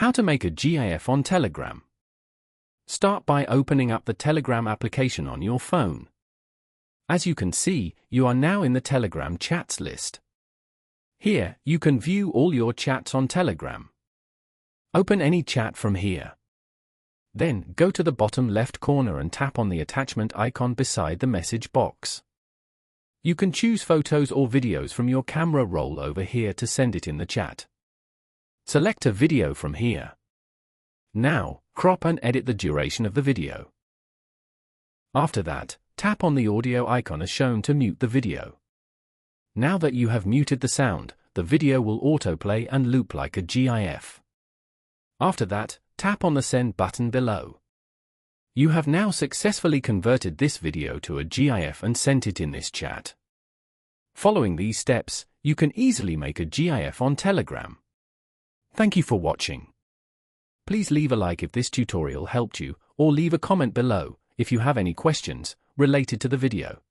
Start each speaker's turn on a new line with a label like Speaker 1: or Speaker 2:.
Speaker 1: How to make a GIF on Telegram. Start by opening up the Telegram application on your phone. As you can see, you are now in the Telegram chats list. Here, you can view all your chats on Telegram. Open any chat from here. Then, go to the bottom left corner and tap on the attachment icon beside the message box. You can choose photos or videos from your camera roll over here to send it in the chat. Select a video from here. Now, crop and edit the duration of the video. After that, tap on the audio icon as shown to mute the video. Now that you have muted the sound, the video will autoplay and loop like a GIF. After that, tap on the send button below. You have now successfully converted this video to a GIF and sent it in this chat. Following these steps, you can easily make a GIF on Telegram. Thank you for watching. Please leave a like if this tutorial helped you, or leave a comment below if you have any questions related to the video.